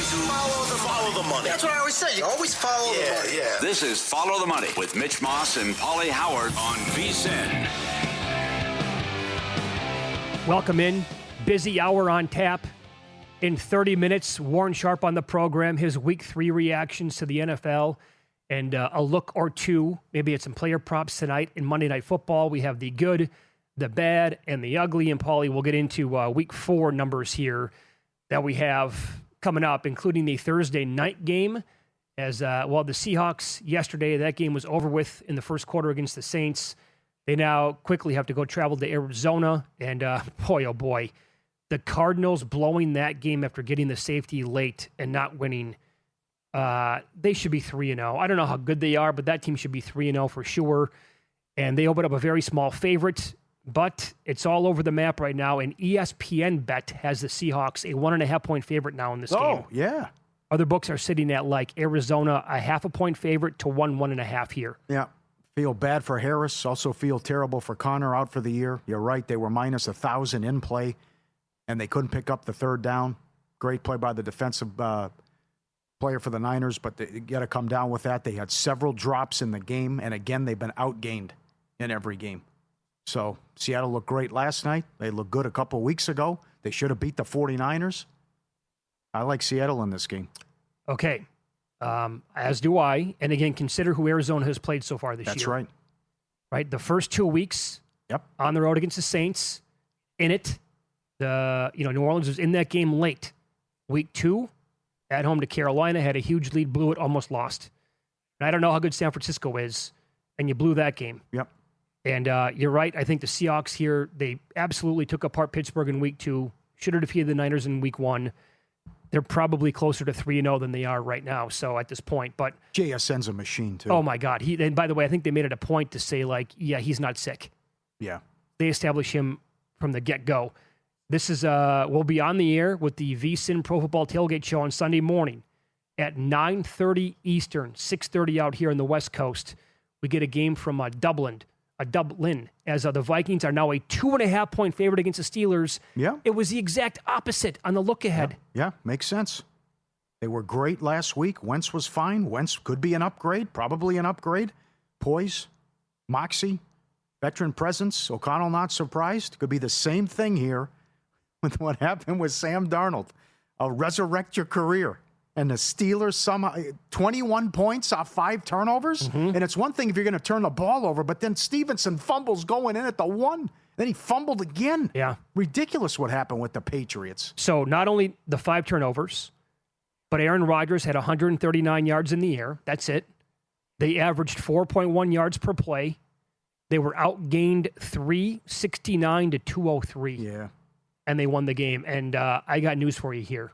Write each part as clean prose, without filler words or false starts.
Follow the money. That's what I always say. You always follow the money. Yeah. This is Follow the Money with Mitch Moss and Pauly Howard on VSiN. Welcome in. Busy hour on tap. In 30 minutes, Warren Sharp on the program, his Week 3 reactions to the NFL, and a look or two, maybe at some player props tonight in Monday Night Football. We have the good, the bad, and the ugly. And Pauly, we'll get into Week 4 numbers here that we have coming up, including the Thursday night game. As the Seahawks yesterday, that game was over with in the first quarter against the Saints. They now quickly have to go travel to Arizona. And boy, oh boy, the Cardinals blowing that game after getting the safety late and not winning. They should be 3-0. I don't know how good they are, but that team should be 3-0 for sure. And they open up a very small favorite, but it's all over the map right now. And ESPN Bet has the Seahawks a 1.5-point favorite now in this game. Oh, yeah. Other books are sitting at like Arizona, a 0.5-point favorite to 1.5 here. Yeah. Feel bad for Harris. Also feel terrible for Connor out for the year. You're right. They were minus 1,000 in play, and they couldn't pick up the third down. Great play by the defensive player for the Niners, but they got to come down with that. They had several drops in the game, and again, they've been outgained in every game. So Seattle looked great last night. They looked good a couple weeks ago. They should have beat the 49ers. I like Seattle in this game. Okay. As do I. And again, consider who Arizona has played so far this year. That's right. Right? The first 2 weeks on the road against the Saints, in it. New Orleans was in that game late. Week 2, at home to Carolina, had a huge lead, blew it, almost lost. And I don't know how good San Francisco is, and you blew that game. Yep. And you're right. I think the Seahawks here, they absolutely took apart Pittsburgh in Week 2, should have defeated the Niners in Week 1. They're probably closer to 3-0 than they are right now, so at this point. But JSN's a machine, too. Oh, my God. And by the way, I think they made it a point to say, like, yeah, he's not sick. Yeah. They establish him from the get-go. This is, we'll be on the air with the VSiN Pro Football Tailgate Show on Sunday morning at 9:30 Eastern, 6:30 out here on the West Coast. We get a game from Dublin, as the Vikings are now a 2.5-point favorite against the Steelers. Yeah. It was the exact opposite on the look-ahead. Yeah, makes sense. They were great last week. Wentz was fine. Wentz could be an upgrade, probably an upgrade. Poise, moxie, veteran presence. O'Connell not surprised. Could be the same thing here with what happened with Sam Darnold. I'll resurrect your career. And the Steelers, somehow, 21 points off 5 turnovers. Mm-hmm. And it's one thing if you're going to turn the ball over, but then Stevenson fumbles going in at the 1. Then he fumbled again. Yeah. Ridiculous what happened with the Patriots. So not only the 5 turnovers, but Aaron Rodgers had 139 yards in the air. That's it. They averaged 4.1 yards per play. They were outgained 369 to 203. Yeah. And they won the game. And I got news for you here.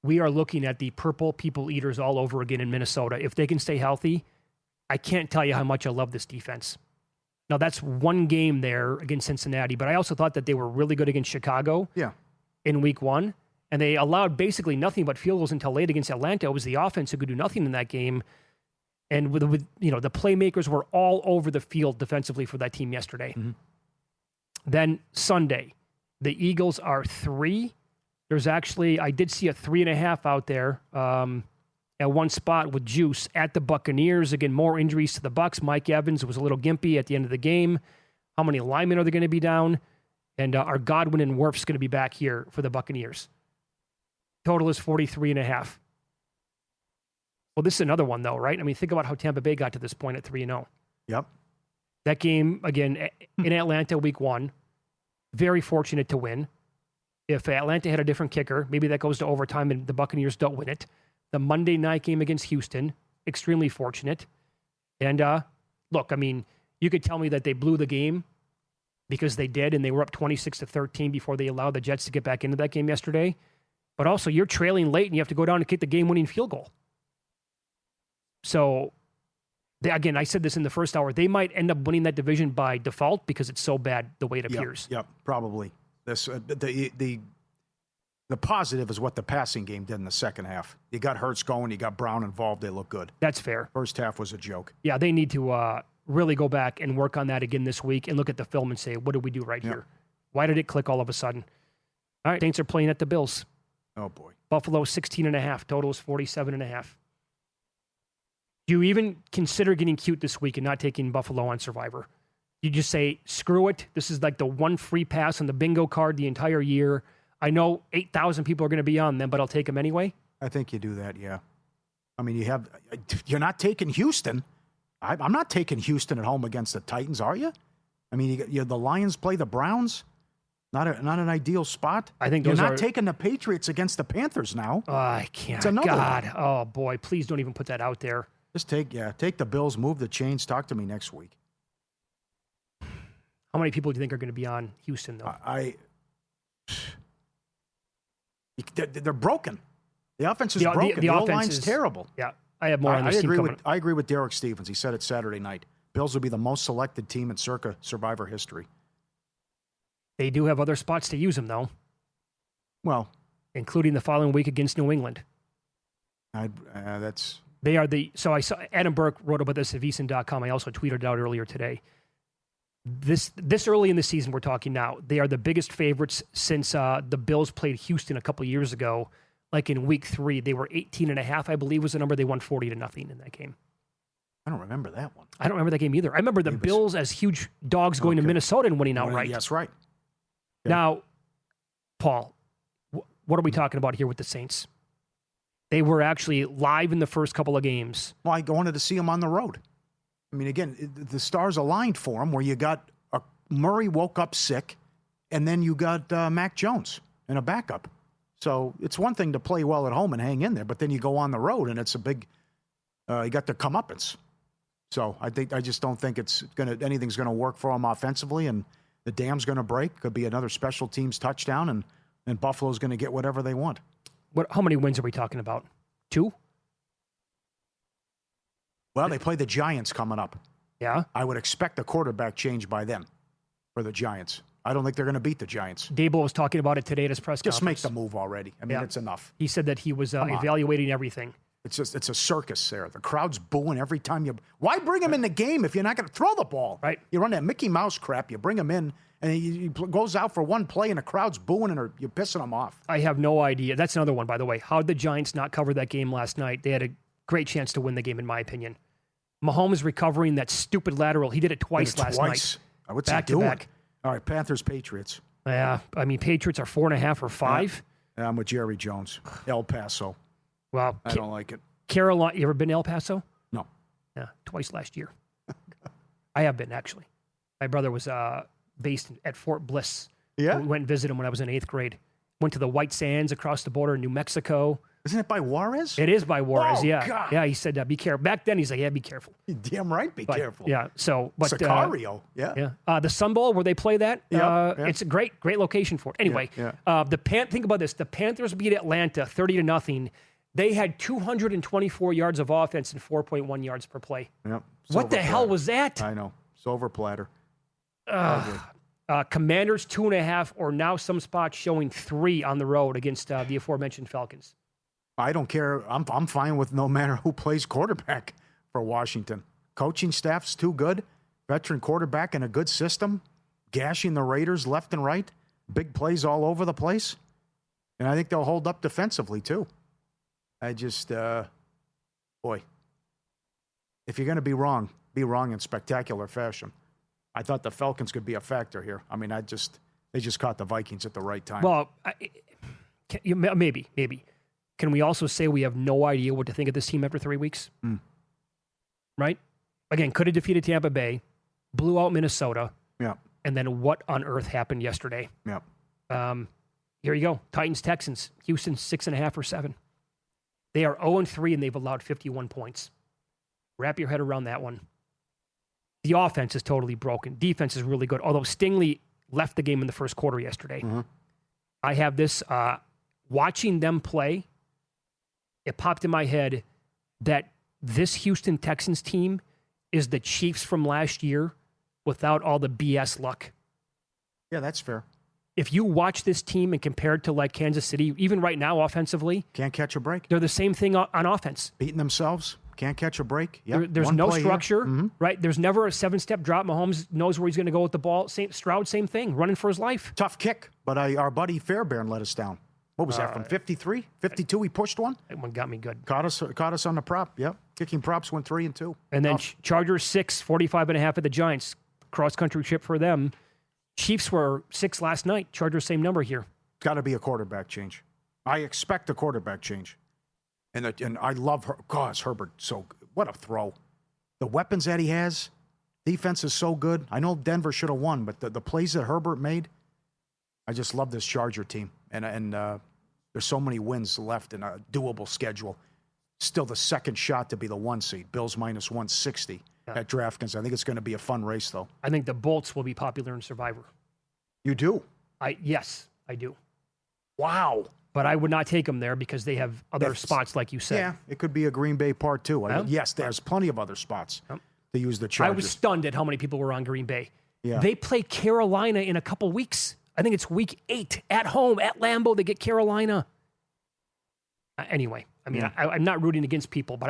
We are looking at the purple people eaters all over again in Minnesota. If they can stay healthy, I can't tell you how much I love this defense. Now, that's one game there against Cincinnati, but I also thought that they were really good against Chicago in Week 1, and they allowed basically nothing but field goals until late against Atlanta. It was the offense who could do nothing in that game, and with the playmakers were all over the field defensively for that team yesterday. Mm-hmm. Then Sunday, the Eagles are 3. There's actually, I did see a 3.5 out there at one spot with juice at the Buccaneers. Again, more injuries to the Bucs. Mike Evans was a little gimpy at the end of the game. How many linemen are they going to be down? And are Godwin and Wirfs going to be back here for the Buccaneers? Total is 43.5. Well, this is another one, though, right? I mean, think about how Tampa Bay got to this point at 3-0. Yep. That game, again, in Atlanta, Week 1, very fortunate to win. If Atlanta had a different kicker, maybe that goes to overtime and the Buccaneers don't win it. The Monday night game against Houston, extremely fortunate. And look, I mean, you could tell me that they blew the game because they did, and they were up 26-13 before they allowed the Jets to get back into that game yesterday. But also, you're trailing late, and you have to go down and kick the game-winning field goal. So, again, I said this in the first hour, they might end up winning that division by default because it's so bad the way it appears. Yep, probably. This the positive is what the passing game did in the second half. You got Hurts going, you got Brown involved, they look good. That's fair. First half was a joke. Yeah, they need to really go back and work on that again this week and look at the film and say, what did we do right here? Why did it click all of a sudden? All right, Saints are playing at the Bills. Oh, boy. Buffalo 16.5. Total is 47.5. Do you even consider getting cute this week and not taking Buffalo on Survivor? You just say, screw it. This is like the one free pass on the bingo card the entire year. I know 8,000 people are going to be on them, but I'll take them anyway. I think you do that, yeah. I mean, you're not taking Houston. I'm not taking Houston at home against the Titans, are you? I mean, the Lions play the Browns. Not an ideal spot. I think you're not taking the Patriots against the Panthers now. Oh, I can't. It's another God. one. Oh, boy. Please don't even put that out there. Just take the Bills, move the chains. Talk to me next week. How many people do you think are going to be on Houston, though? They're broken. The offense is broken. The O-line's terrible. Yeah, I have more on this team coming. I agree with Derek Stevens. He said it Saturday night. Bills will be the most selected team in circa Survivor history. They do have other spots to use them, though. Well, including the following week against New England. They are so I saw Adam Burke wrote about this at VSiN.com. I also tweeted it out earlier today. This early in the season, we're talking now, they are the biggest favorites since the Bills played Houston a couple years ago. Like in week 3, they were 18.5, I believe was the number. They won 40-0 in that game. I don't remember that one. I don't remember that game either. I remember the Bills as huge dogs going to Minnesota and winning outright. Yes, right. Okay. Now, Paul, what are we talking about here with the Saints? They were actually live in the first couple of games. Well, I wanted to see them on the road. I mean, again, the stars aligned for them where you got Murray woke up sick, and then you got Mac Jones in a backup. So it's one thing to play well at home and hang in there, but then you go on the road, and it's a big you got the comeuppance. So I just don't think anything's going to work for them offensively, and the dam's going to break. Could be another special teams touchdown, and Buffalo's going to get whatever they want. How many wins are we talking about? 2? Well, they play the Giants coming up. Yeah? I would expect a quarterback change by then for the Giants. I don't think they're going to beat the Giants. Dable was talking about it today at his press conference. Just make the move already. I mean, it's enough. He said that he was evaluating everything. It's a circus there. The crowd's booing every time you... Why bring him in the game if you're not going to throw the ball? Right. You run that Mickey Mouse crap, you bring him in, and he goes out for one play, and the crowd's booing, and you're pissing him off. I have no idea. That's another one, by the way. How did the Giants not cover that game last night? They had a great chance to win the game, in my opinion. Mahomes recovering that stupid lateral. He did it twice last night. What's he doing? Back. All right, Panthers, Patriots. Yeah, I mean, Patriots are 4.5 or 5. Yeah, I'm with Jerry Jones. El Paso. Well, I don't like it. Carolina, you ever been to El Paso? No. Yeah, twice last year. I have been, actually. My brother was based at Fort Bliss. Yeah? We went and visited him when I was in 8th grade. Went to the White Sands across the border in New Mexico. Isn't it by Juarez? It is by Juarez, yeah. God. Yeah, he said, be careful. Back then, he's like, yeah, be careful. You're damn right, be careful. Yeah, so... but Sicario, yeah. The Sun Bowl, where they play that, yeah. It's a great location for it. Anyway, think about this. The Panthers beat Atlanta 30-0. They had 224 yards of offense and 4.1 yards per play. Yep. What the hell was that? I know. Silver platter. Commanders 2.5, or now some spots showing 3 on the road against the aforementioned Falcons. I don't care. I'm fine with no matter who plays quarterback for Washington. Coaching staff's too good. Veteran quarterback in a good system. Gashing the Raiders left and right. Big plays all over the place. And I think they'll hold up defensively, too. I just, boy, if you're going to be wrong in spectacular fashion. I thought the Falcons could be a factor here. I mean, they just caught the Vikings at the right time. Well, maybe. Can we also say we have no idea what to think of this team after 3 weeks? Right? Again, could have defeated Tampa Bay, blew out Minnesota. Yeah. And then what on earth happened yesterday? Yeah. Here you go. Titans, Texans. Houston 6.5 or 7. They are 0-3 and they've allowed 51 points. Wrap your head around that one. The offense is totally broken. Defense is really good. Although Stingley left the game in the first quarter yesterday. Mm-hmm. I have this, watching them play, it popped in my head that this Houston Texans team is the Chiefs from last year without all the BS luck. Yeah, that's fair. If you watch this team and compare it to like Kansas City, even right now offensively, can't catch a break. They're the same thing on offense. Beating themselves, can't catch a break. Yep. There's no structure, right? There's never a 7-step drop. Mahomes knows where he's going to go with the ball. Stroud, same thing, running for his life. Tough kick, but our buddy Fairbairn let us down. What was that, from 53? 52, he pushed one? That one got me good. Caught us on the prop, yep. Kicking props went 3-2. And then Chargers 6, 45.5 at the Giants. Cross-country trip for them. Chiefs were 6 last night. Chargers, same number here. Got to be a quarterback change. I expect a quarterback change. And I love her. Gosh, Herbert, what a throw. The weapons that he has, defense is so good. I know Denver should have won, but the plays that Herbert made, I just love this Charger team. And there's so many wins left in a doable schedule. Still the second shot to be the 1 seed. Bills minus 160 at DraftKings. I think it's going to be a fun race, though. I think the Bolts will be popular in Survivor. You do? Yes, I do. Wow. But I would not take them there because they have other spots, like you said. Yeah, it could be a Green Bay part 2. Yes, there's plenty of other spots to use the Chargers. I was stunned at how many people were on Green Bay. Yeah. They play Carolina in a couple weeks. I think it's week 8 at home at Lambeau. They get Carolina. Anyway, I mean, I'm not rooting against people, but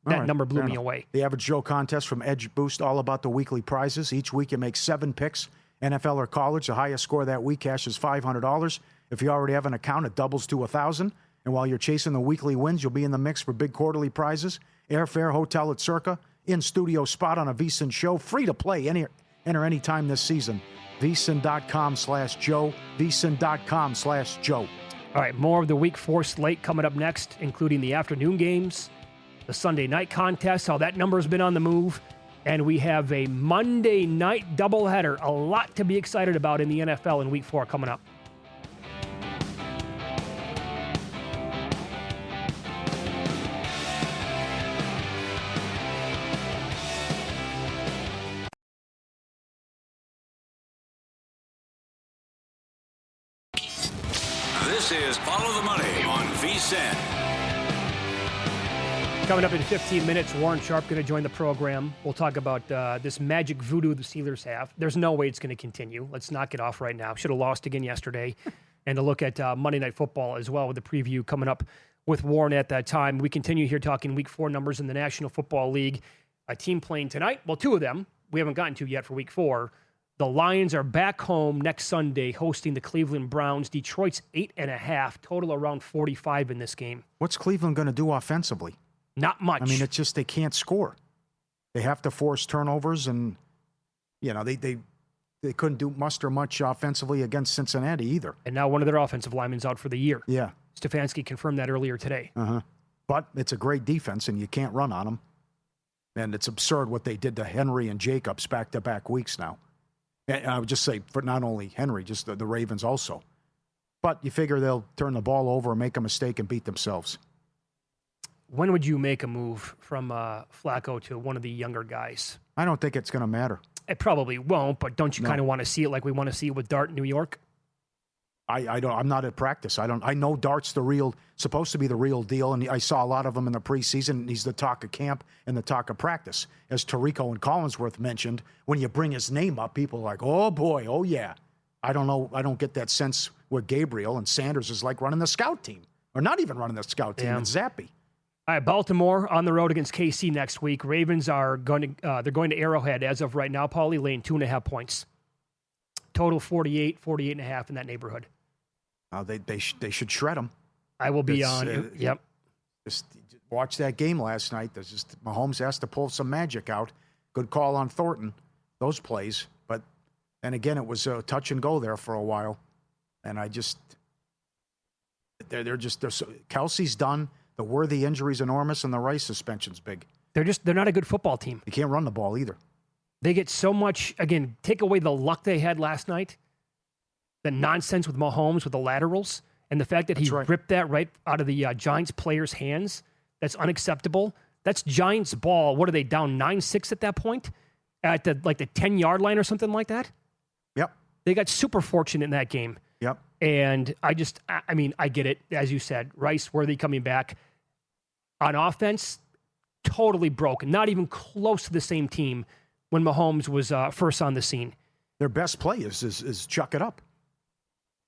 that number blew me away. The Average Joe contest from Edge Boost, all about the weekly prizes. Each week you make 7 picks, NFL or college. The highest score that week cashes $500. If you already have an account, it doubles to $1,000. And while you're chasing the weekly wins, you'll be in the mix for big quarterly prizes. Airfare, hotel at Circa, in-studio spot on a VSiN show, free to play. Enter any time this season. VSiN.com/Joe, VSiN.com/Joe. All right, more of the Week 4 slate coming up next, including the afternoon games, the Sunday night contest, how that number's been on the move, and we have a Monday night doubleheader. A lot to be excited about in the NFL in Week 4 coming up. This is Follow the Money on VSiN. Coming up in 15 minutes, Warren Sharp going to join the program. We'll talk about this magic voodoo the Steelers have. There's no way it's going to continue. Let's knock it off right now. Should have lost again yesterday. And to look at Monday Night Football as well with the preview coming up with Warren at that time. We continue here talking Week 4 numbers in the National Football League. A team playing tonight. Well, 2 of them we haven't gotten to yet for Week 4. The Lions are back home next Sunday hosting the Cleveland Browns. Detroit's 8.5, total around 45 in this game. What's Cleveland going to do offensively? Not much. I mean, it's just they can't score. They have to force turnovers, and they couldn't muster much offensively against Cincinnati either. And now one of their offensive linemen's out for the year. Yeah. Stefanski confirmed that earlier today. But it's a great defense, and you can't run on them. And it's absurd what they did to Henry and Jacobs back-to-back weeks now. And I would just say, for not only Henry, just the Ravens also. But you figure they'll turn the ball over and make a mistake and beat themselves. When would you make a move from Flacco to one of the younger guys? I don't think it's going to matter. It probably won't, but don't you kind of want to see it like we want to see it with Dart in New York? I don't. I'm not at practice. I know Dart's supposed to be the real deal, and I saw a lot of him in the preseason. He's the talk of camp and the talk of practice. As Tirico and Collinsworth mentioned, when you bring his name up, people are like, oh boy, oh yeah. I don't know. I don't get that sense with Gabriel, and Sanders is like running the scout team, or not even running the scout team, and Zappy. All right, Baltimore on the road against KC next week. Ravens are going to Arrowhead as of right now. Pauly laying 2.5 points. Total 48.5 in that neighborhood. They should shred them. I will be on. Yep. Just watch that game last night. Mahomes has to pull some magic out. Good call on Thornton. Those plays, but and again it was a touch and go there for a while, and Kelsey's done. The Worthy injury's enormous, and the Rice suspension's big. They're not a good football team. You can't run the ball either. They get so much. Again, take away the luck they had last night. The nonsense with Mahomes with the laterals and the fact that he ripped that right out of the Giants player's hands. That's unacceptable. That's Giants ball. What are they down 9-6 at that point? At the 10-yard line or something like that? Yep. They got super fortunate in that game. Yep. And I get it. As you said, Rice, Worthy coming back. On offense, totally broken. Not even close to the same team when Mahomes was first on the scene. Their best play is chuck it up.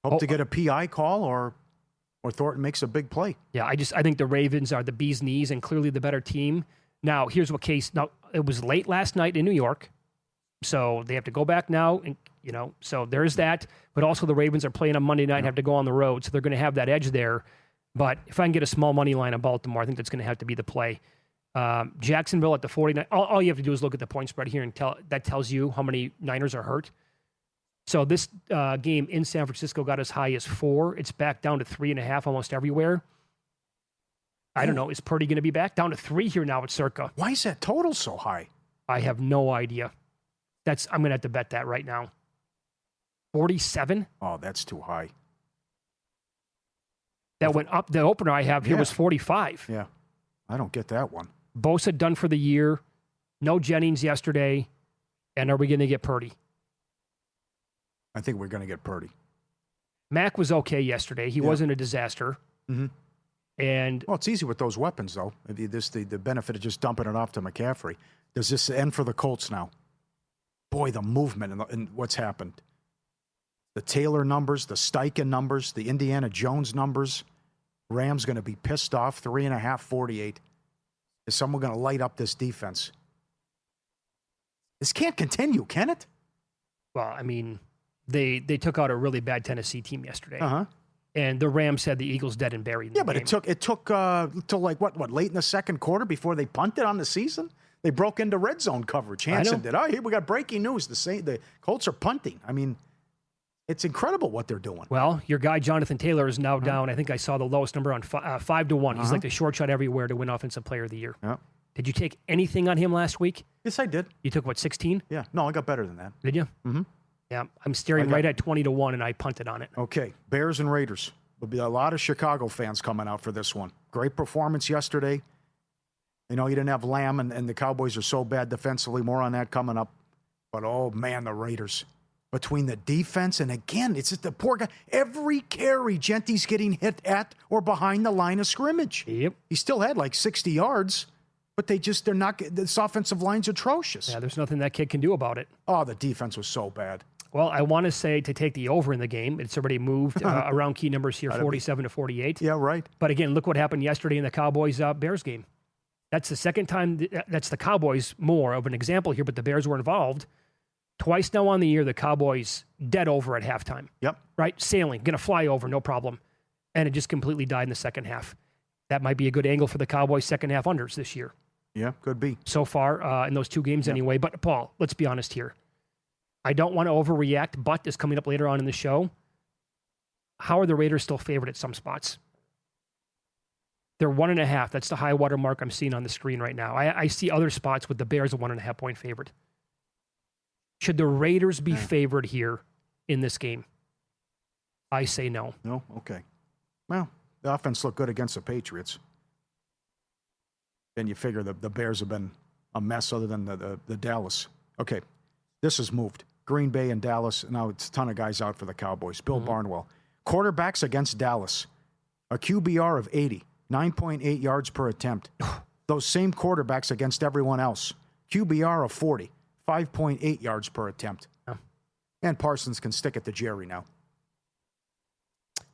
Hope to get a PI call or Thornton makes a big play. Yeah, I think the Ravens are the bee's knees and clearly the better team. Now, here's what case. Now, it was late last night in New York. So they have to go back now, and so there's that. But also the Ravens are playing on Monday night and have to go on the road, so they're going to have that edge there. But if I can get a small money line on Baltimore, I think that's going to have to be the play. Jacksonville at the 49. All you have to do is look at the point spread here and that tells you how many Niners are hurt. So this game in San Francisco got as high as 4. It's back down to 3.5 almost everywhere. I don't know. Is Purdy going to be back down to 3 here now at Circa? Why is that total so high? I have no idea. I'm going to have to bet that right now. 47? Oh, that's too high. That went up. The opener I have here was 45. Yeah. I don't get that one. Bosa done for the year. No Jennings yesterday. And are we going to get Purdy? I think we're going to get Purdy. Mack was okay yesterday. He wasn't a disaster. Mm-hmm. And well, it's easy with those weapons, though. The benefit of just dumping it off to McCaffrey. Does this end for the Colts now? Boy, the movement and what's happened. The Taylor numbers, the Steichen numbers, the Indiana Jones numbers. Rams going to be pissed off. 3.5, 48. Is someone going to light up this defense? This can't continue, can it? Well, I mean, they took out a really bad Tennessee team yesterday. Uh-huh. And the Rams had the Eagles dead and buried. Yeah, but it took till like what late in the second quarter before they punted on the season. They broke into red zone coverage. Hansen did. Oh, here we got breaking news. The Colts are punting. I mean, it's incredible what they're doing. Well, your guy Jonathan Taylor is now down. I think I saw the lowest number on 5-1. He's like the short shot everywhere to win Offensive Player of the Year. Yeah. Did you take anything on him last week? Yes, I did. You took what, 16? Yeah. No, I got better than that. Did you? Mm-hmm. Yeah, I'm staring right at 20-1, and I punted on it. Okay, Bears and Raiders. There'll be a lot of Chicago fans coming out for this one. Great performance yesterday. You didn't have Lamb, and the Cowboys are so bad defensively. More on that coming up. But, oh, man, the Raiders. Between the defense, and again, it's just the poor guy. Every carry, Genty's getting hit at or behind the line of scrimmage. Yep. He still had like 60 yards, but they're not, this offensive line's atrocious. Yeah, there's nothing that kid can do about it. Oh, the defense was so bad. Well, I want to say to take the over in the game. It's already moved around key numbers here, 47 to 48. Yeah, right. But again, look what happened yesterday in the Cowboys-Bears game. That's the second time. That's the Cowboys more of an example here, but the Bears were involved. Twice now on the year, the Cowboys dead over at halftime. Yep. Right? Sailing, going to fly over, no problem. And it just completely died in the second half. That might be a good angle for the Cowboys' second half unders this year. Yeah, could be. So far in those two games anyway. But, Paul, let's be honest here. I don't want to overreact, but is coming up later on in the show. How are the Raiders still favored at some spots? They're 1.5. That's the high water mark I'm seeing on the screen right now. I see other spots with the Bears a 1.5 point favorite. Should the Raiders be favored here in this game? I say no. No? Okay. Well, the offense looked good against the Patriots. Then you figure the Bears have been a mess other than the Dallas. Okay. This has moved. Green Bay and Dallas. Now it's a ton of guys out for the Cowboys. Bill Barnwell. Quarterbacks against Dallas. A QBR of 80. 9.8 yards per attempt. Those same quarterbacks against everyone else. QBR of 40. 5.8 yards per attempt. Oh. And Parsons can stick it to Jerry now.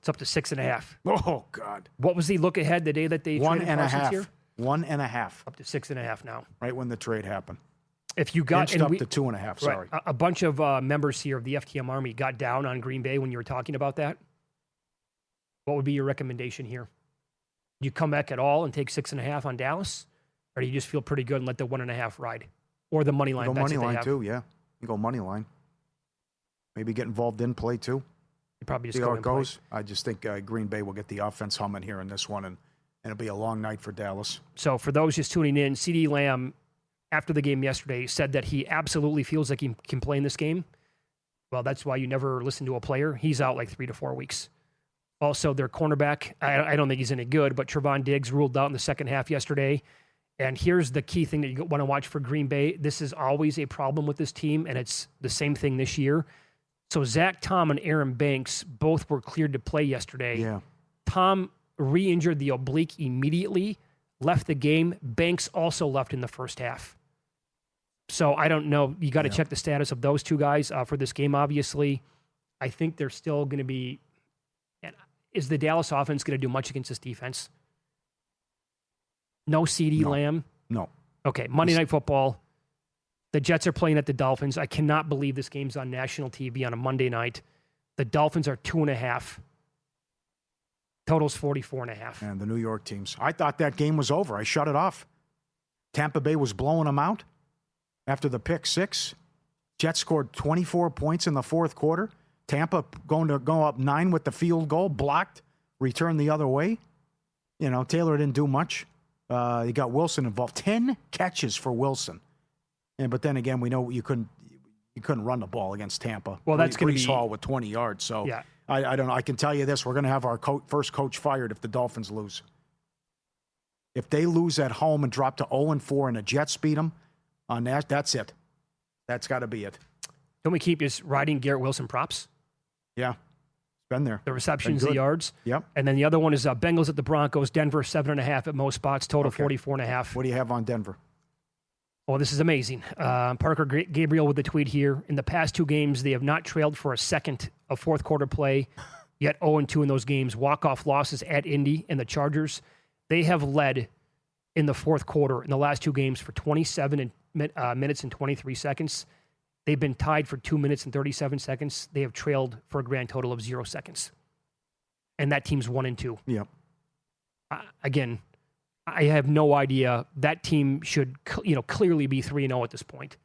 It's up to 6.5. Oh, God. What was the look ahead the day that they traded Parsons here? 1.5. Up to 6.5 now. Right when the trade happened. If you got up to 2.5, sorry. Right, a bunch of members here of the FTM Army got down on Green Bay when you were talking about that. What would be your recommendation here? Do you come back at all and take 6.5 on Dallas? Or do you just feel pretty good and let the 1.5 ride? Or the money line. Go money line too, yeah. You go money line. Maybe get involved in play too. You probably just see go how in it goes. play. I just think Green Bay will get the offense humming here in this one, and it'll be a long night for Dallas. So for those just tuning in, CeeDee Lamb, after the game yesterday, said that he absolutely feels like he can play in this game. Well, that's why you never listen to a player. He's out like 3 to 4 weeks. Also, their cornerback, I don't think he's any good, but Trevon Diggs ruled out in the second half yesterday. And here's the key thing that you want to watch for Green Bay. This is always a problem with this team, and it's the same thing this year. So Zach Tom and Aaron Banks both were cleared to play yesterday. Yeah. Tom re-injured the oblique immediately, left the game. Banks also left in the first half. So I don't know. You got to check the status of those two guys for this game, obviously. I think they're still going to be... Is the Dallas offense going to do much against this defense? No CeeDee Lamb? No. Okay, Monday Night Football. The Jets are playing at the Dolphins. I cannot believe this game's on national TV on a Monday night. The Dolphins are 2.5. Total's 44.5. And the New York teams. I thought that game was over. I shut it off. Tampa Bay was blowing them out after the pick six. Jets scored 24 points in the fourth quarter. Tampa going to go up 9 with the field goal, blocked, returned the other way. You know, Taylor didn't do much. He got Wilson involved. 10 catches for Wilson. But then again, we know you couldn't run the ball against Tampa. Well, that's going to be Hall with 20 yards. So yeah. I don't know. I can tell you this: we're going to have our first coach fired if the Dolphins lose. If they lose at home and drop to 0-4 and the Jets beat them, on that's it. That's got to be it. Don't we keep just riding Garrett Wilson props? Yeah, it's been there. The receptions, the yards. Yep. And then the other one is Bengals at the Broncos. Denver 7.5 at most spots. Total 44.5. What do you have on Denver? Oh, this is amazing. Parker Gabriel with the tweet here. In the past 2 games, they have not trailed for a second of fourth quarter play, yet 0-2 in those games. Walk-off losses at Indy and the Chargers. They have led in the fourth quarter in the last 2 games for 27 minutes and 23 seconds. They've been tied for 2 minutes and 37 seconds. They have trailed for a grand total of 0 seconds. And that team's 1-2. Yep. Again, I have no idea. That team should, clearly be 3-0 at this point,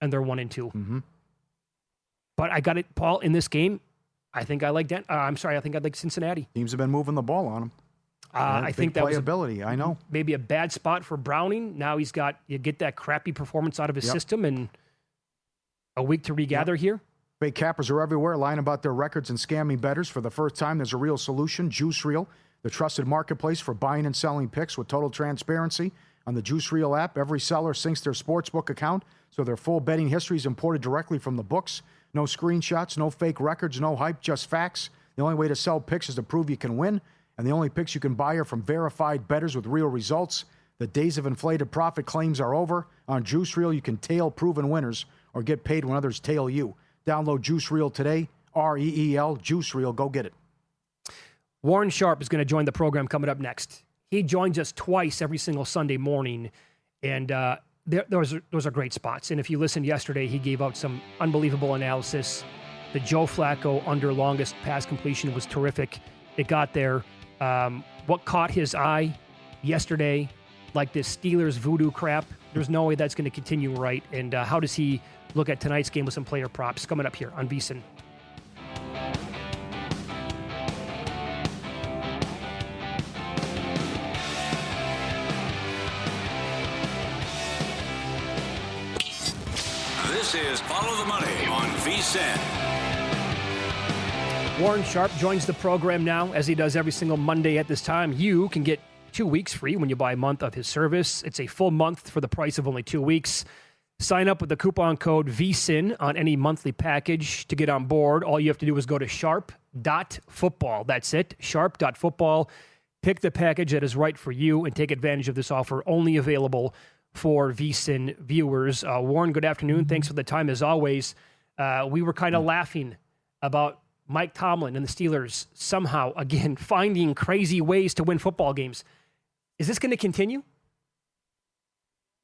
and they're 1-2. Mm-hmm. But I got it, Paul. In this game, I think I like I think I'd like Cincinnati. Teams have been moving the ball on them. I think that was playability. I know maybe a bad spot for Browning. Now you get that crappy performance out of his system, and a week to regather here. Fake cappers are everywhere, lying about their records and scamming bettors. For the first time, there's a real solution. Juice Reel, the trusted marketplace for buying and selling picks with total transparency. On the Juice Reel app, every seller syncs their sportsbook account, so their full betting history is imported directly from the books. No screenshots, no fake records, no hype, just facts. The only way to sell picks is to prove you can win, and the only picks you can buy are from verified bettors with real results. The days of inflated profit claims are over. On Juice Reel, you can tail proven winners or get paid when others tail you. Download Juice Reel today, REEL, Juice Reel. Go get it. Warren Sharp is going to join the program coming up next. He joins us twice every single Sunday morning, and those are great spots. And if you listened yesterday, he gave out some unbelievable analysis. The Joe Flacco under longest pass completion was terrific. It got there. What caught his eye yesterday, like this Steelers voodoo crap, there's no way that's going to continue, right? And how does he look at tonight's game with some player props? Coming up here on VSiN. This is Follow the Money on VSiN. Warren Sharp joins the program now, as he does every single Monday at this time. You can get 2 weeks free when you buy a month of his service. It's a full month for the price of only 2 weeks. Sign up with the coupon code VSiN on any monthly package to get on board. All you have to do is go to sharp.football. That's it, sharp.football. Pick the package that is right for you and take advantage of this offer, only available for VSiN viewers. Warren, good afternoon. Thanks for the time as always. We were kind of laughing about Mike Tomlin and the Steelers somehow, again, finding crazy ways to win football games. Is this going to continue?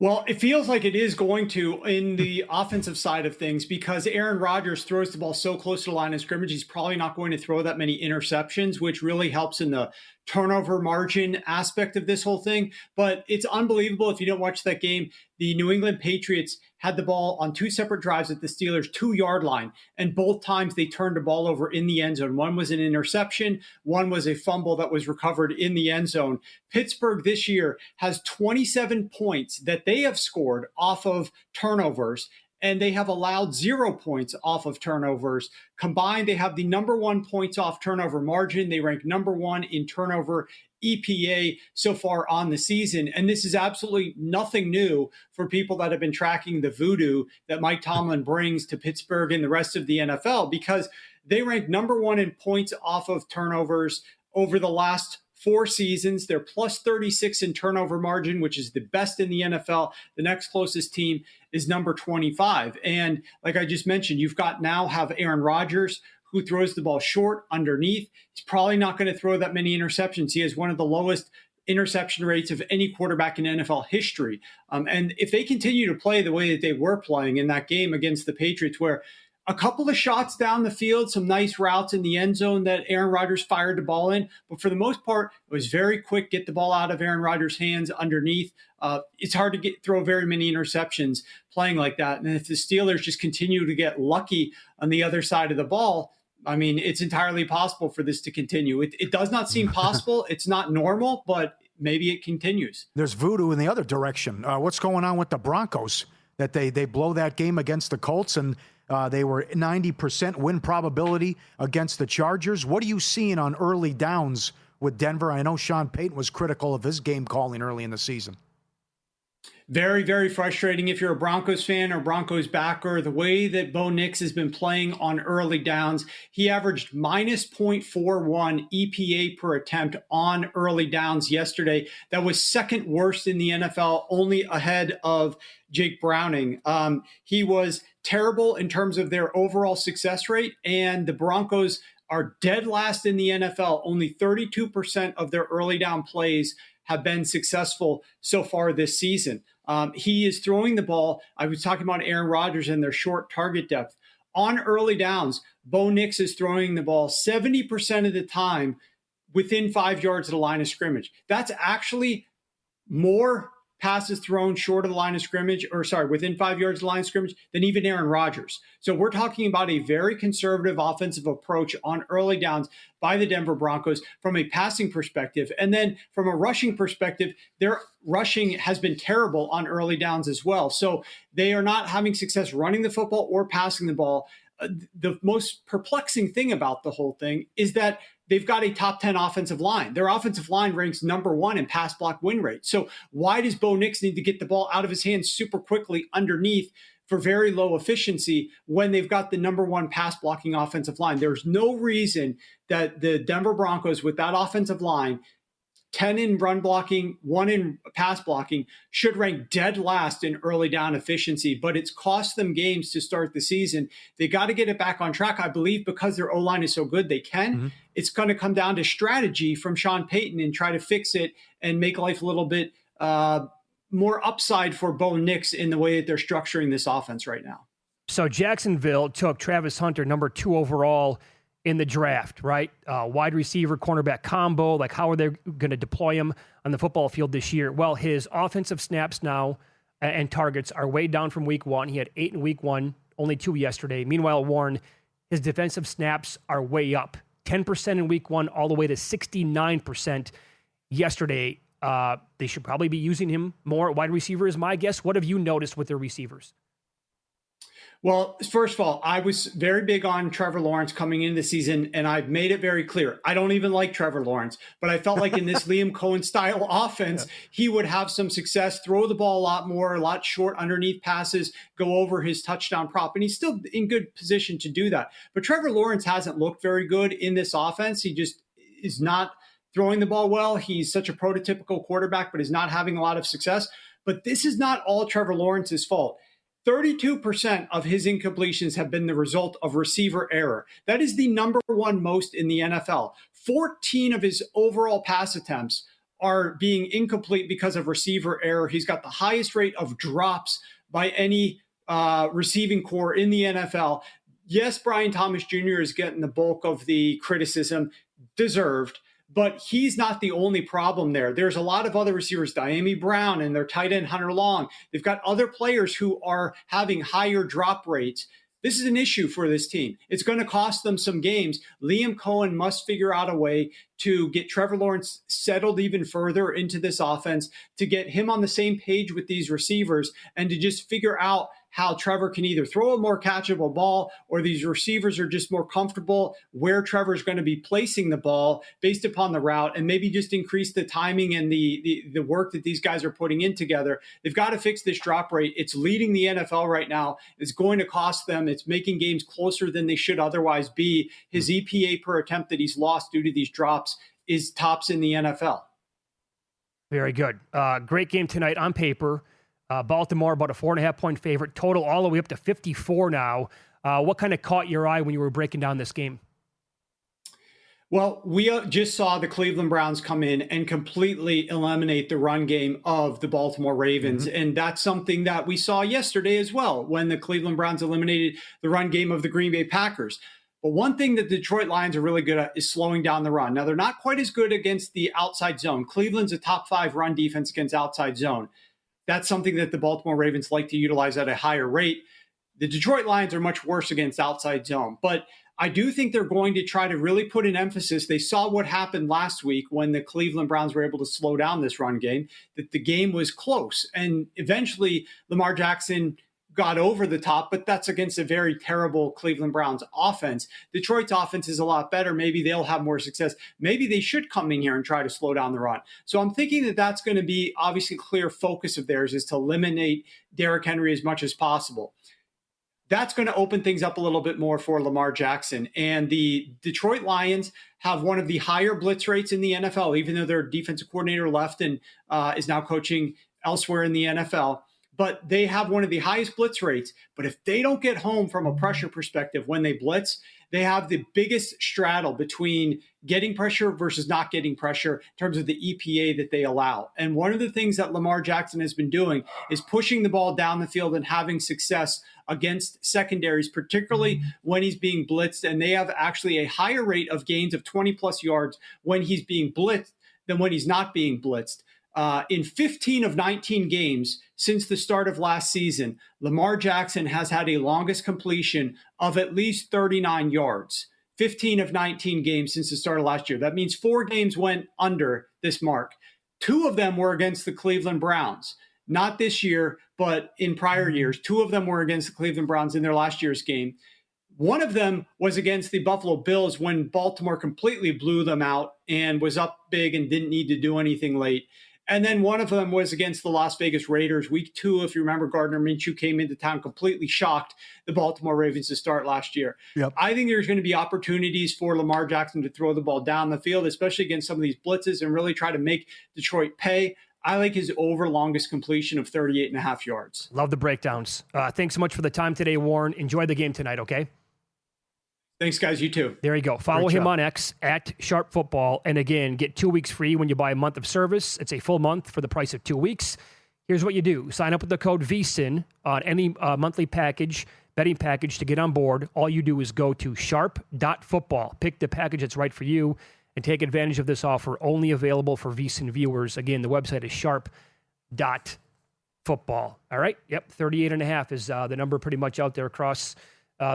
Well, it feels like it is going to in the offensive side of things because Aaron Rodgers throws the ball so close to the line of scrimmage. He's probably not going to throw that many interceptions, which really helps in the turnover margin aspect of this whole thing. But it's unbelievable if you don't watch that game. The New England Patriots had the ball on 2 separate drives at the Steelers' 2-yard line, and both times they turned the ball over in the end zone. One was an interception, one was a fumble that was recovered in the end zone. Pittsburgh this year has 27 points that they have scored off of turnovers, and they have allowed 0 points off of turnovers. Combined, they have the number 1 points off turnover margin. They rank number 1 in turnover EPA so far on the season. And this is absolutely nothing new for people that have been tracking the voodoo that Mike Tomlin brings to Pittsburgh and the rest of the NFL, because they rank number 1 in points off of turnovers over the last 4 seasons. They're plus 36 in turnover margin, which is the best in the NFL. The next closest team is number 25. And like I just mentioned, you've got now have Aaron Rodgers, who throws the ball short underneath. He's probably not going to throw that many interceptions. He has one of the lowest interception rates of any quarterback in NFL history. And if they continue to play the way that they were playing in that game against the Patriots, where a couple of shots down the field, some nice routes in the end zone that Aaron Rodgers fired the ball in. But for the most part, it was very quick, get the ball out of Aaron Rodgers' hands underneath. It's hard to throw very many interceptions playing like that. And if the Steelers just continue to get lucky on the other side of the ball, I mean, it's entirely possible for this to continue. It does not seem possible. It's not normal, but maybe it continues. There's voodoo in the other direction. What's going on with the Broncos? That they blow that game against the Colts, and they were 90% win probability against the Chargers. What are you seeing on early downs with Denver? I know Sean Payton was critical of his game calling early in the season. Very, very frustrating if you're a Broncos fan or Broncos backer. The way that Bo Nix has been playing on early downs, he averaged minus 0.41 EPA per attempt on early downs yesterday. That was second worst in the NFL, only ahead of Jake Browning. He was terrible in terms of their overall success rate, and the Broncos are dead last in the NFL. Only 32% of their early down plays have been successful so far this season. He is throwing the ball. I was talking about Aaron Rodgers and their short target depth. On early downs, Bo Nix is throwing the ball 70% of the time within 5 yards of the line of scrimmage. That's actually more passes thrown short of the line of scrimmage, within 5 yards of the line of scrimmage than even Aaron Rodgers. So we're talking about a very conservative offensive approach on early downs by the Denver Broncos from a passing perspective. And then from a rushing perspective, their rushing has been terrible on early downs as well. So they are not having success running the football or passing the ball. The most perplexing thing about the whole thing is that they've got a top 10 offensive line. Their offensive line ranks number 1 in pass block win rate. So why does Bo Nix need to get the ball out of his hands super quickly underneath for very low efficiency when they've got the number 1 pass blocking offensive line? There's no reason that the Denver Broncos with that offensive line, 10 in run blocking, 1 in pass blocking, should rank dead last in early down efficiency, but it's cost them games to start the season. They got to get it back on track, I believe, because their O-line is so good they can. Mm-hmm. It's going to come down to strategy from Sean Payton and try to fix it and make life a little bit more upside for Bo Nix in the way that they're structuring this offense right now. So Jacksonville took Travis Hunter, number 2 overall in the draft, right? Wide receiver, cornerback combo. Like, how are they going to deploy him on the football field this year? Well, his offensive snaps now and targets are way down from week 1. He had 8 in week 1, only 2 yesterday. Meanwhile, Warren, his defensive snaps are way up. 10% in week 1, all the way to 69% yesterday. They should probably be using him more at wide receiver is my guess. What have you noticed with their receivers? Well, first of all, I was very big on Trevor Lawrence coming into the season, and I've made it very clear. I don't even like Trevor Lawrence, but I felt like in this Liam Cohen-style offense, he would have some success, throw the ball a lot more, a lot short underneath passes, go over his touchdown prop, and he's still in good position to do that. But Trevor Lawrence hasn't looked very good in this offense. He just is not throwing the ball well. He's such a prototypical quarterback, but is not having a lot of success. But this is not all Trevor Lawrence's fault. 32% of his incompletions have been the result of receiver error. That is the number 1 most in the NFL. 14 of his overall pass attempts are being incomplete because of receiver error. He's got the highest rate of drops by any receiving core in the NFL. Yes, Brian Thomas Jr. is getting the bulk of the criticism, deserved. But he's not the only problem there. There's a lot of other receivers, Diami Brown and their tight end Hunter Long. They've got other players who are having higher drop rates. This is an issue for this team. It's going to cost them some games. Liam Cohen must figure out a way to get Trevor Lawrence settled even further into this offense, to get him on the same page with these receivers, and to just figure out how Trevor can either throw a more catchable ball or these receivers are just more comfortable where Trevor's going to be placing the ball based upon the route, and maybe just increase the timing and the work that these guys are putting in together. They've got to fix this drop rate. It's leading the NFL right now. It's going to cost them. It's making games closer than they should otherwise be. His EPA per attempt that he's lost due to these drops is tops in the NFL. Very good. Great game tonight on paper. Baltimore, about a 4.5-point favorite. Total all the way up to 54 now. What kind of caught your eye when you were breaking down this game? Well, we just saw the Cleveland Browns come in and completely eliminate the run game of the Baltimore Ravens. Mm-hmm. And that's something that we saw yesterday as well when the Cleveland Browns eliminated the run game of the Green Bay Packers. But one thing that the Detroit Lions are really good at is slowing down the run. Now, they're not quite as good against the outside zone. Cleveland's a top 5 run defense against outside zone. That's something that the Baltimore Ravens like to utilize at a higher rate. The Detroit Lions are much worse against outside zone. But I do think they're going to try to really put an emphasis. They saw what happened last week when the Cleveland Browns were able to slow down this run game, that the game was close. And eventually Lamar Jackson got over the top, but that's against a very terrible Cleveland Browns offense. Detroit's offense is a lot better. Maybe they'll have more success. Maybe they should come in here and try to slow down the run. So I'm thinking that that's going to be obviously a clear focus of theirs, is to eliminate Derrick Henry as much as possible. That's going to open things up a little bit more for Lamar Jackson. And the Detroit Lions have one of the higher blitz rates in the NFL, even though their defensive coordinator left and is now coaching elsewhere in the NFL. But they have one of the highest blitz rates. But if they don't get home from a pressure perspective when they blitz, they have the biggest straddle between getting pressure versus not getting pressure in terms of the EPA that they allow. And one of the things that Lamar Jackson has been doing is pushing the ball down the field and having success against secondaries, particularly when he's being blitzed. And they have actually a higher rate of gains of 20-plus yards when he's being blitzed than when he's not being blitzed. In 15 of 19 games since the start of last season, Lamar Jackson has had a longest completion of at least 39 yards. 15 of 19 games since the start of last year. That means 4 games went under this mark. 2 of them were against the Cleveland Browns. Not this year, but in prior years. 2 of them were against the Cleveland Browns in their last year's game. One of them was against the Buffalo Bills when Baltimore completely blew them out and was up big and didn't need to do anything late. And then one of them was against the Las Vegas Raiders. Week 2, if you remember, Gardner Minshew came into town, completely shocked the Baltimore Ravens to start last year. Yep. I think there's going to be opportunities for Lamar Jackson to throw the ball down the field, especially against some of these blitzes, and really try to make Detroit pay. I like his over longest completion of 38.5 yards. Love the breakdowns. Thanks so much for the time today, Warren. Enjoy the game tonight, okay? Thanks, guys. You too. There you go. Follow him on X at Sharp Football. And again, get 2 weeks free when you buy a month of service. It's a full month for the price of 2 weeks. Here's what you do. Sign up with the code VSiN on any monthly package, betting package to get on board. All you do is go to sharp.football. Pick the package that's right for you and take advantage of this offer. Only available for VSiN viewers. Again, the website is sharp.football. All right? Yep, 38.5 is the number pretty much out there across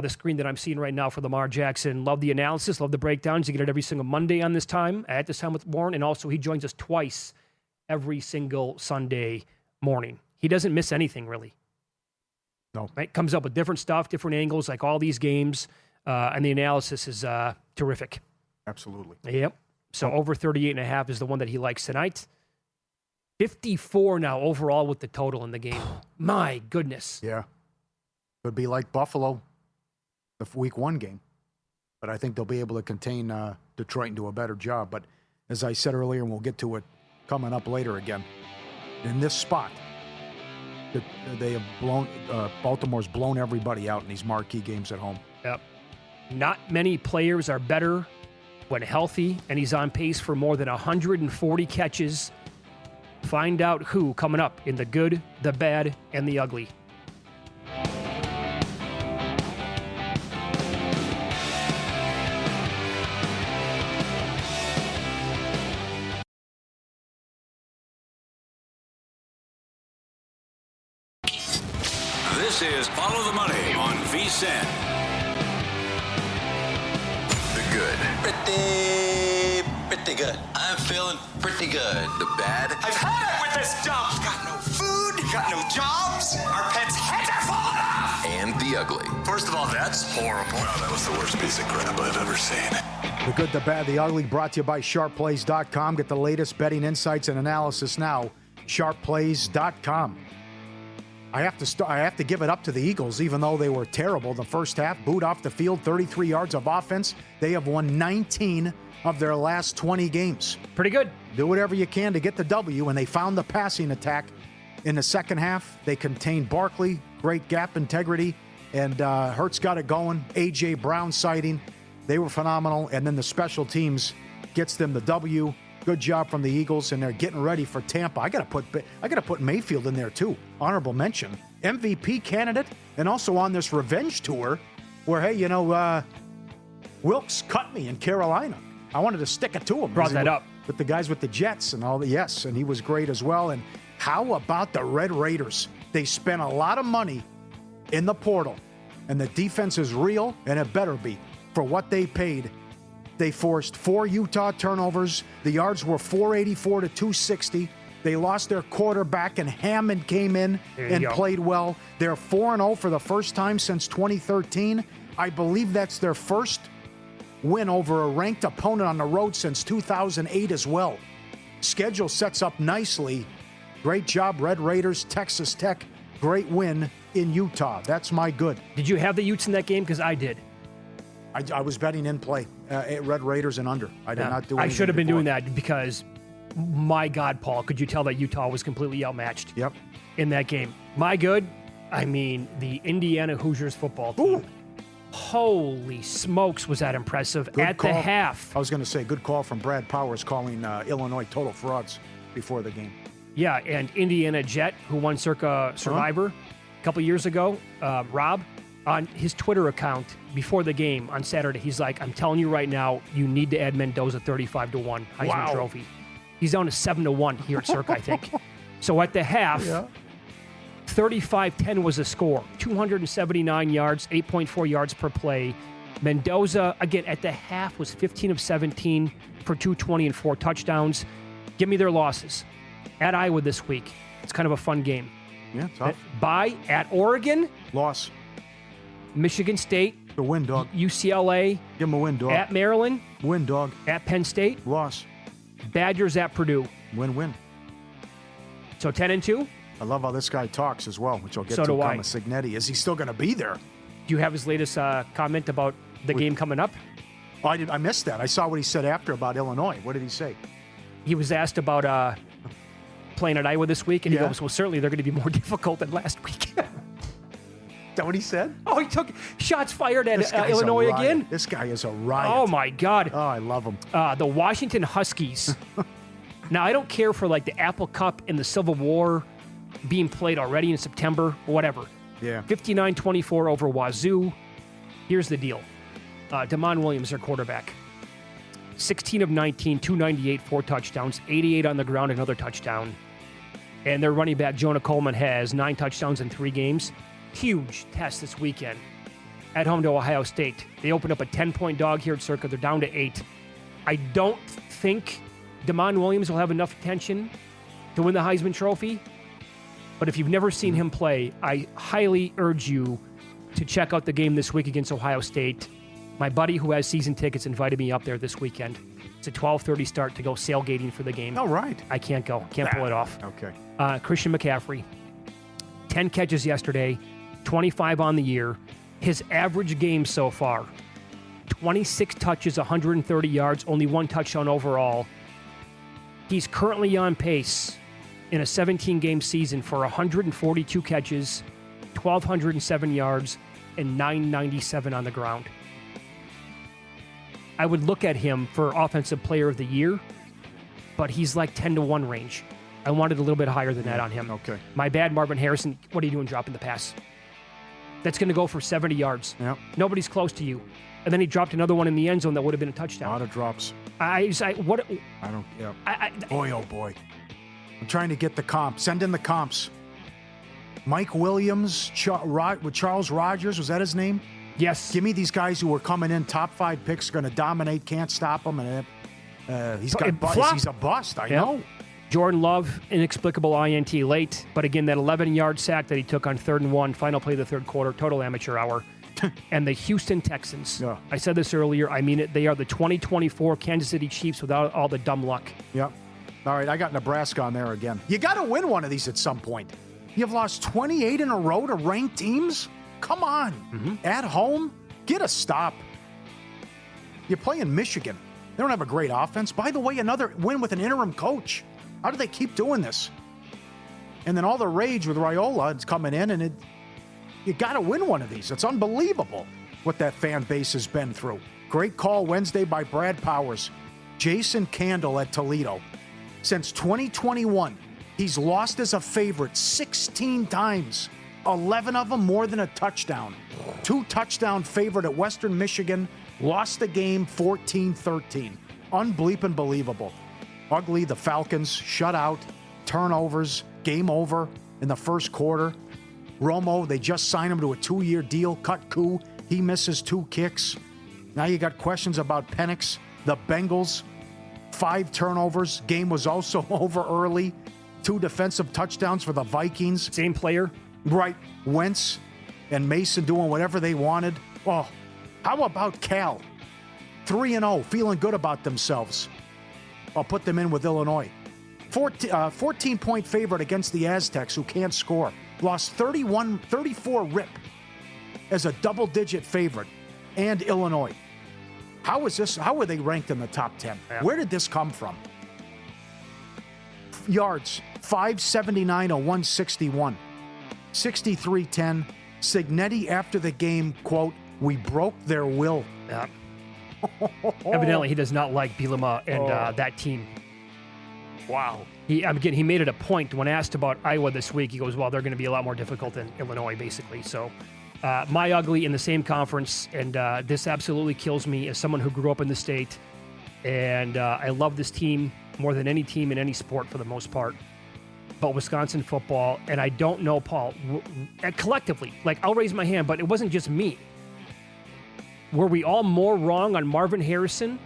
the screen that I'm seeing right now for Lamar Jackson. Love the analysis, love the breakdowns. You get it every single Monday at this time with Warren. And also he joins us twice every single Sunday morning. He doesn't miss anything, really. No. Right? Comes up with different stuff, different angles, like all these games. And the analysis is terrific. Absolutely. Yep. So over 38.5 is the one that he likes tonight. 54 now overall with the total in the game. My goodness. Yeah. Could be like Buffalo, the week 1 game. But I think they'll be able to contain Detroit and do a better job. But as I said earlier, and we'll get to it coming up later again, in this spot, they have blown, Baltimore's blown everybody out in these marquee games at home. Yep. Not many players are better when healthy, and he's on pace for more than 140 catches. Find out who coming up in the good, the bad, and the ugly. This is Follow the Money on VSiN. The good. Pretty good. I'm feeling pretty good. The bad. I've had it with this dump. Got no food, got no jobs. Our pets' heads are falling off. And the ugly. First of all, that's horrible. Wow, that was the worst piece of crap I've ever seen. The good, the bad, the ugly, brought to you by sharpplays.com. Get the latest betting insights and analysis now. Sharpplays.com. I have to give it up to the Eagles, even though they were terrible the first half. Booed off the field, 33 yards of offense. They have won 19 of their last 20 games. Pretty good. Do whatever you can to get the W, and they found the passing attack in the second half. They contained Barkley, great gap integrity, and Hurts got it going. A.J. Brown sighting. They were phenomenal. And then the special teams gets them the W. Good job from the Eagles, and they're getting ready for Tampa. I got to put Mayfield in there too. Honorable mention, MVP candidate, and also on this revenge tour, where hey, Wilkes cut me in Carolina. I wanted to stick it to him. Brought that up with the guys with the Jets and all the and he was great as well. And how about the Red Raiders? They spent a lot of money in the portal, and the defense is real, and it better be for what they paid. They forced 4 Utah turnovers. The yards were 484 to 260. They lost their quarterback, and Hammond came in and played well. They're 4-0 for the first time since 2013. I believe that's their first win over a ranked opponent on the road since 2008 as well. Schedule sets up nicely. Great job, Red Raiders. Texas Tech, great win in Utah. That's my good. Did you have the Utes in that game? Because I did. I was betting in play, Red Raiders and under. I did not do anything. I should have been before. doing that because, my God, Paul, could you tell that Utah was completely outmatched Yep. in that game? My good, I mean, the Indiana Hoosiers football team. Ooh. Holy smokes, was that impressive Good at call. the half. I was going to say, good call from Brad Powers calling Illinois total frauds before the game. Yeah, and Indiana Jet, who won Circa Survivor a couple years ago, Rob, on his Twitter account before the game on Saturday, he's like, I'm telling you right now, you need to add Mendoza 35-1 Heisman Trophy. He's down to 7-1 here at Circa, I think. So at the half, 35-10 was the score. 279 yards, 8.4 yards per play. Mendoza, again, at the half was 15 of 17 for 220 and 4 touchdowns. Give me their losses. At Iowa this week. It's kind of a fun game. Yeah, tough. Bye at Oregon. Loss. Michigan State. The win, dog. UCLA. Give him a win, dog. At Maryland. Win, dog. At Penn State. Loss. Badgers at Purdue. Win. So 10-2. I love how this guy talks as well, which I'll get So to. do I. Signetti. Is he still going to be there? Do you have his latest comment about the game coming up? Oh, I missed that. I saw what he said after about Illinois. What did he say? He was asked about playing at Iowa this week, and he Yeah. goes, well, certainly they're going to be more difficult than last week. Is that what he said? Oh, he took shots fired This at guy's a Illinois riot. again? This guy is a riot. Oh, my God. Oh, I love him. The Washington Huskies. Now, I don't care for like the Apple Cup and the Civil War being played already in September or whatever. Yeah. 59-24 over Wazoo. Here's the deal. Damon Williams, their quarterback. 16 of 19, 298, 4 touchdowns, 88 on the ground, another touchdown. And their running back, Jonah Coleman, has 9 touchdowns in 3 games. Huge test this weekend at home to Ohio State. They opened up a 10-point dog here at Circa. They're down to 8. I don't think Damon Williams will have enough attention to win the Heisman Trophy. But if you've never seen him play, I highly urge you to check out the game this week against Ohio State. My buddy who has season tickets invited me up there this weekend. It's a 12:30 start to go sailgating for the game. All right. I can't go. Can't pull it off. Okay. Christian McCaffrey, 10 catches yesterday, 25 on the year. His average game so far, 26 touches, 130 yards, only 1 touchdown overall. He's currently on pace in a 17-game season for 142 catches, 1,207 yards, and 997 on the ground. I would look at him for Offensive Player of the Year, but he's like 10-1 range. I wanted a little bit higher than that on him. Okay. My bad, Marvin Harrison. What are you doing dropping the pass? That's going to go for 70 yards. Yep. Nobody's close to you. And then he dropped another one in the end zone that would have been a A touchdown. lot of drops. I what? I don't. Yeah. I, Boy, oh boy. I'm trying to get the comp. Send in the comps. Mike Williams, with Charles Rogers, was that his name? yes. Give me these guys who were coming in, top 5 picks, going to dominate, can't stop him, and he's got Flop. he's a bust. I Yeah. know. Jordan Love, inexplicable INT late, but again, that 11-yard sack that he took on 3rd and 1, final play of the third quarter, total amateur hour. And the Houston Texans. Yeah. I said this earlier. I mean it. They are the 2024 Kansas City Chiefs without all the dumb luck. Yep. All right, I got Nebraska on there again. You got to win one of these at some point. You've lost 28 in a row to ranked teams? Come on. At home? Get a stop. You're playing Michigan. They don't have a great offense. By the way, another win with an interim coach. How do they keep doing this? And then all the rage with Raiola, it's coming in, and you got to win one of these. It's unbelievable what that fan base has been through. Great call Wednesday by Brad Powers. Jason Candle at Toledo. Since 2021, he's lost as a favorite 16 times. 11 of them more than a touchdown. 2-touchdown favorite at Western Michigan. Lost the game 14-13. Unbleeping believable. Ugly, the Falcons, shutout, turnovers, game over in the first quarter. Romo, they just signed him to a 2-year deal. Cut coup. He misses 2 kicks. Now you got questions about Penix. The Bengals, 5 turnovers. Game was also over early. 2 defensive touchdowns for the Vikings. Same player. Right. Wentz and Mason doing whatever they wanted. Oh, how about Cal? 3-0, feeling good about themselves. I'll put them in with Illinois. 14-point favorite against the Aztecs, who can't score. Lost 34 rip as a double-digit favorite. And Illinois. How is this? How are they ranked in the top 10? Yeah. Where did this come from? Yards, 579 to 161. 63-10. Signetti after the game, quote, "We broke their will." Yeah. Evidently, he does not like Bielema and that team. Wow. He made it a point when asked about Iowa this week. He goes, well, they're going to be a lot more difficult than Illinois, basically. So my ugly in the same conference, and this absolutely kills me as someone who grew up in the state. And I love this team more than any team in any sport for the most part. But Wisconsin football, and I don't know, Paul, collectively, like I'll raise my hand, but it wasn't just me. Were we all more wrong on Marvin Harrison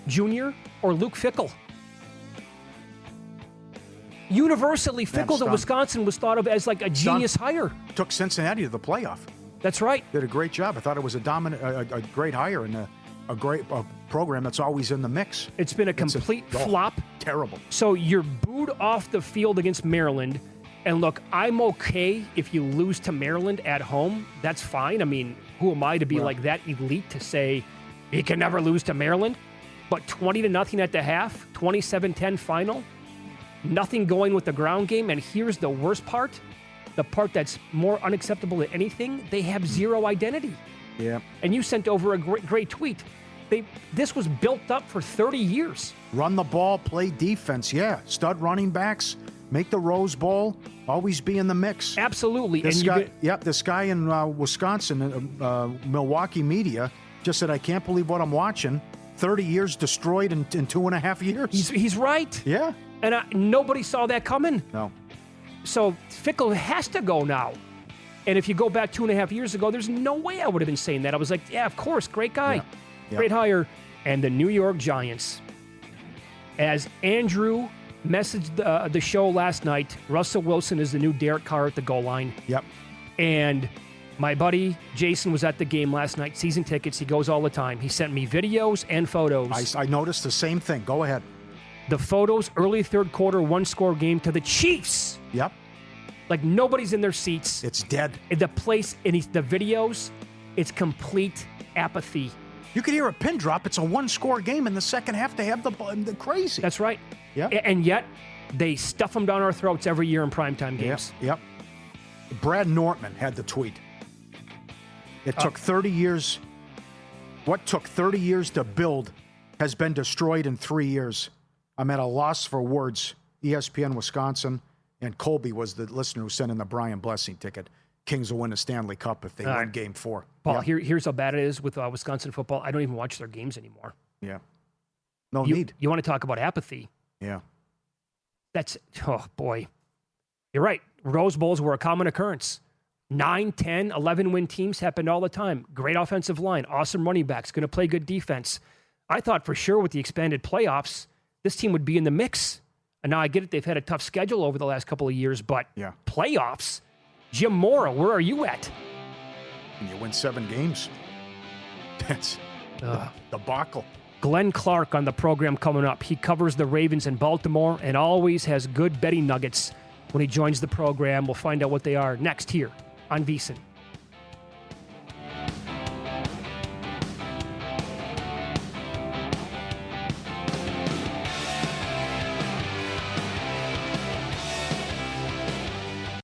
Jr. or Luke Fickell? Universally, Fickell to Wisconsin was thought of as like a genius hire. Took Cincinnati to the playoff. That's right. Did a great job. I thought it was a great hire and a great program that's always in the mix. It's been a complete flop. Terrible. So you're booed off the field against Maryland. And look, I'm okay if you lose to Maryland at home. That's fine. I mean, who am I to be like that elite to say he can never lose to Maryland? But 20-0 at the half, 27-10 final, nothing going with the ground game. And here's the worst part, the part that's more unacceptable than anything, they have zero identity. Yeah. And you sent over a great tweet. This was built up for 30 years. Run the ball, play defense. Yeah. Stud running backs, make the Rose Bowl, always be in the mix. Absolutely. This guy in Wisconsin, Milwaukee media, just said, I can't believe what I'm watching. 30 years destroyed in 2.5 years. He's right. Yeah. And nobody saw that coming. No. So Fickell has to go now. And if you go back 2.5 years ago, there's no way I would have been saying that. I was like, yeah, of course, great guy. Yeah. Great hire. And the New York Giants. As Andrew messaged the show last night, Russell Wilson is the new Derek Carr at the goal line. Yep. And my buddy Jason was at the game last night, season tickets. He goes all the time. He sent me videos and photos. I noticed the same thing. Go ahead. The photos, early third quarter, 1-score game to the Chiefs. Yep. Like nobody's in their seats. It's dead. The place, and the videos, it's complete apathy. You could hear a pin drop. It's a 1-score game in the second half. They have the crazy. That's right. Yeah. And yet, they stuff them down our throats every year in primetime games. Yep. Brad Nortman had the tweet. It took 30 years. What took 30 years to build has been destroyed in 3 years. I'm at a loss for words. ESPN Wisconsin, and Colby was the listener who sent in the Brian Blessing ticket. Kings will win a Stanley Cup if they win Game 4. Paul, here's how bad it is with Wisconsin football. I don't even watch their games anymore. Yeah. No need. You want to talk about apathy. Yeah. That's, oh, boy. You're right. Rose Bowls were a common occurrence. 9, 10, 11-win teams happened all the time. Great offensive line, awesome running backs, going to play good defense. I thought for sure with the expanded playoffs, this team would be in the mix. And now I get it, they've had a tough schedule over the last couple of years, but playoffs? Jim Mora, where are you at? And you win 7 games. That's the debacle. Glenn Clark on the program coming up. He covers the Ravens in Baltimore and always has good betting nuggets when he joins the program. We'll find out what they are next here on VSiN.